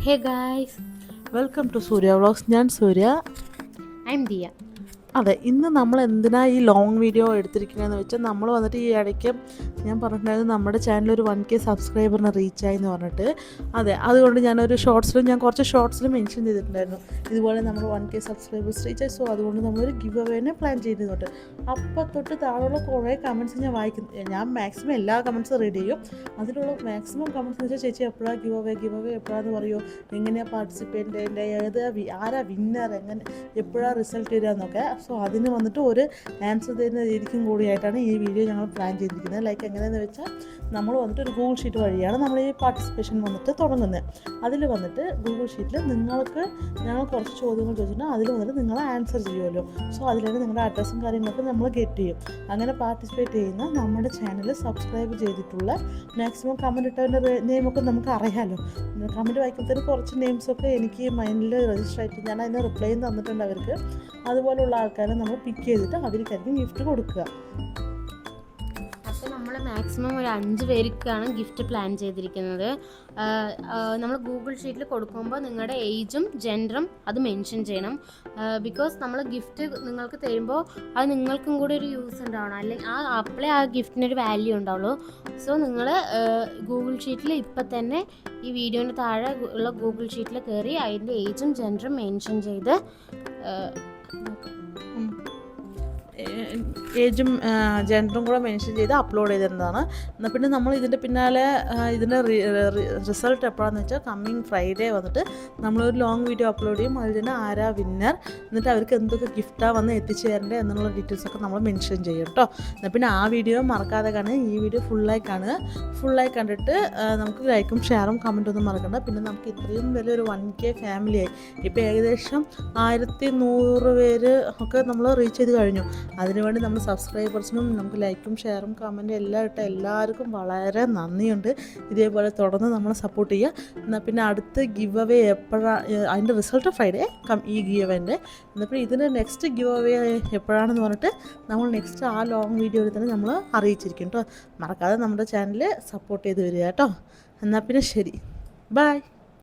Hey guys, welcome to Surya vlogs. ഞാൻ Surya. I'm Dia. അതെ, ഇന്ന് നമ്മൾ എന്തിനാ ഈ ലോങ് വീഡിയോ എടുത്തിരിക്കുന്നതെന്ന് വെച്ചാൽ നമ്മൾ വന്നിട്ട് ഈ ഇടയ്ക്ക് ഞാൻ പറഞ്ഞിട്ടുണ്ടായിരുന്നു നമ്മുടെ ചാനൽ ഒരു 1K സബ്സ്ക്രൈബറിന് റീച്ചായി എന്ന് പറഞ്ഞിട്ട്. അതെ, അതുകൊണ്ട് ഞാനൊരു ഞാൻ കുറച്ച് ഷോർട്സിൽ മെൻഷൻ ചെയ്തിട്ടുണ്ടായിരുന്നു ഇതുപോലെ നമ്മൾ 1K സബ്സ്ക്രൈബേഴ്സ് റീച്ചായി. സോ അതുകൊണ്ട് നമ്മളൊരു ഗിവ് അവേനെ പ്ലാൻ ചെയ്യുന്നുണ്ട്. അപ്പം തൊട്ട് താഴെയുള്ള കുറേ കമൻറ്റ്സ് ഞാൻ വായിക്കുന്നു. ഞാൻ മാക്സിമം എല്ലാ കമൻറ്റ്സും റീഡ് ചെയ്യും. അതിലുള്ള മാക്സിമം കമൻറ്റ്സ് എന്ന് വെച്ചാൽ ചേച്ചി എപ്പോഴാണ് ഗിവ് അവേ എപ്പോഴാന്ന് പറയുമോ, എങ്ങനെയാണ് പാർട്ടിസിപ്പേറ്റ് ചെയ്യേണ്ടത്, ആരാ വിന്നർ, എങ്ങനെ എപ്പോഴാണ് റിസൾട്ട് വരിക എന്നൊക്കെ. സോ അതിന് വന്നിട്ട് ഒരു ആൻസർ തരുന്ന രീതിക്കും കൂടിയായിട്ടാണ് ഈ വീഡിയോ ഞങ്ങൾ പ്ലാൻ ചെയ്തിരിക്കുന്നത്. ലൈക്ക് എങ്ങനെയെന്ന് വെച്ചാൽ നമ്മൾ വന്നിട്ട് ഒരു ഗൂഗിൾ ഷീറ്റ് വഴിയാണ് നമ്മൾ ഈ പാർട്ടിസിപ്പേഷൻ വന്നിട്ട് തുടങ്ങുന്നത്. അതിൽ വന്നിട്ട് ഗൂഗിൾ ഷീറ്റിൽ ഞങ്ങൾ കുറച്ച് ചോദ്യങ്ങൾ ചോദിച്ചിട്ട് അതിൽ വന്നിട്ട് നിങ്ങൾ ആൻസർ ചെയ്യുമല്ലോ. സോ അതിലാണ് നിങ്ങളുടെ അഡ്രസ്സും കാര്യങ്ങളൊക്കെ നമ്മൾ ഗെറ്റ് ചെയ്യും. അങ്ങനെ പാർട്ടിസിപ്പേറ്റ് ചെയ്യുന്ന നമ്മുടെ ചാനൽ സബ്സ്ക്രൈബ് ചെയ്തിട്ടുള്ള മാക്സിമം കമൻറ്റ് ഇട്ടവൻ്റെ നെയിമൊക്കെ നമുക്ക് അറിയാമല്ലോ. കമൻറ്റ് വായിക്കുമ്പോഴത്തേന് കുറച്ച് നെയിംസൊക്കെ എനിക്ക് മൈൻഡിൽ രജിസ്റ്റർ ആയിട്ട് ഞാൻ അതിന് റിപ്ലൈ തന്നിട്ടുണ്ട് അവർക്ക്. അതുപോലുള്ള ആൾക്കാരെ നമ്മൾ പിക്ക് ചെയ്തിട്ട് അവർക്കായിരിക്കും ഗിഫ്റ്റ് കൊടുക്കുക. അപ്പോൾ നമ്മൾ മാക്സിമം ഒരു 5 പേർക്കാണ് ഗിഫ്റ്റ് പ്ലാൻ ചെയ്തിരിക്കുന്നത്. നമ്മൾ ഗൂഗിൾ ഷീറ്റിൽ കൊടുക്കുമ്പോൾ നിങ്ങളുടെ ഏജും ജെൻഡറും അത് മെൻഷൻ ചെയ്യണം. ബിക്കോസ് നമ്മൾ ഗിഫ്റ്റ് നിങ്ങൾക്ക് തരുമ്പോൾ അത് നിങ്ങൾക്കും കൂടി ഒരു യൂസ് ഉണ്ടാവണം, അല്ലെങ്കിൽ അപ്പോഴേ ആ ഗിഫ്റ്റിനൊരു വാല്യൂ ഉണ്ടാവുള്ളൂ. സോ നിങ്ങൾ ഗൂഗിൾ ഷീറ്റിൽ ഇപ്പം തന്നെ ഈ വീഡിയോൻ്റെ താഴെ ഉള്ള ഗൂഗിൾ ഷീറ്റിൽ കയറി അതിൻ്റെ ഏജും ജെൻഡറും മെൻഷൻ ചെയ്ത് ഏജും ജെൻഡറും കൂടെ മെൻഷൻ ചെയ്ത് അപ്ലോഡ് ചെയ്തിരുന്നതാണ്. എന്നാൽ പിന്നെ നമ്മൾ ഇതിൻ്റെ പിന്നാലെ ഇതിൻ്റെ റിസൾട്ട് എപ്പോഴാണെന്ന് വെച്ചാൽ കമ്മിങ് ഫ്രൈഡേ വന്നിട്ട് നമ്മളൊരു ലോങ് വീഡിയോ അപ്ലോഡ് ചെയ്യും. അതിൽ തന്നെ ആരാ വിന്നർ, എന്നിട്ട് അവർക്ക് എന്തൊക്കെ ഗിഫ്റ്റാണ് വന്ന് എത്തിച്ചു തരേണ്ടത് എന്നുള്ള ഡീറ്റെയിൽസൊക്കെ നമ്മൾ മെൻഷൻ ചെയ്യും കേട്ടോ. എന്നാൽ പിന്നെ ആ വീഡിയോ മറക്കാതെ കാണുക. ഈ വീഡിയോ ഫുള്ളായി കണ്ടിട്ട് നമുക്ക് ലൈക്കും ഷെയറും കമൻറ്റൊന്നും മറക്കണ്ട. പിന്നെ നമുക്ക് ഇത്രയും വലിയൊരു 1K ഫാമിലിയായി. ഇപ്പോൾ ഏകദേശം 1100 പേര് ഒക്കെ നമ്മൾ റീച്ച് ചെയ്ത് കഴിഞ്ഞു. അതിനുവേണ്ടി നമ്മൾ സബ്സ്ക്രൈബേഴ്സിനും നമുക്ക് ലൈക്കും ഷെയറും കമൻറ്റും എല്ലാം ഇട്ട എല്ലാവർക്കും വളരെ നന്ദിയുണ്ട്. ഇതേപോലെ തുടർന്ന് നമ്മളെ സപ്പോർട്ട് ചെയ്യുക. എന്നാൽ പിന്നെ അടുത്ത ഗിവ് അവേ എപ്പോഴാണ്, അതിൻ്റെ റിസൾട്ട് ഫ്രൈഡേ ഈ ഗിവ് അവേൻ്റെ. എന്നാൽ പിന്നെ ഇതിൻ്റെ നെക്സ്റ്റ് ഗിവ് അവേ എപ്പോഴാണെന്ന് പറഞ്ഞിട്ട് നമ്മൾ നെക്സ്റ്റ് ആ ലോങ് വീഡിയോയിൽ തന്നെ നമ്മൾ അറിയിച്ചിരിക്കും കേട്ടോ. മറക്കാതെ നമ്മുടെ ചാനൽ സപ്പോർട്ട് ചെയ്ത് വരിക കേട്ടോ. എന്നാൽ പിന്നെ ശരി, ബൈ.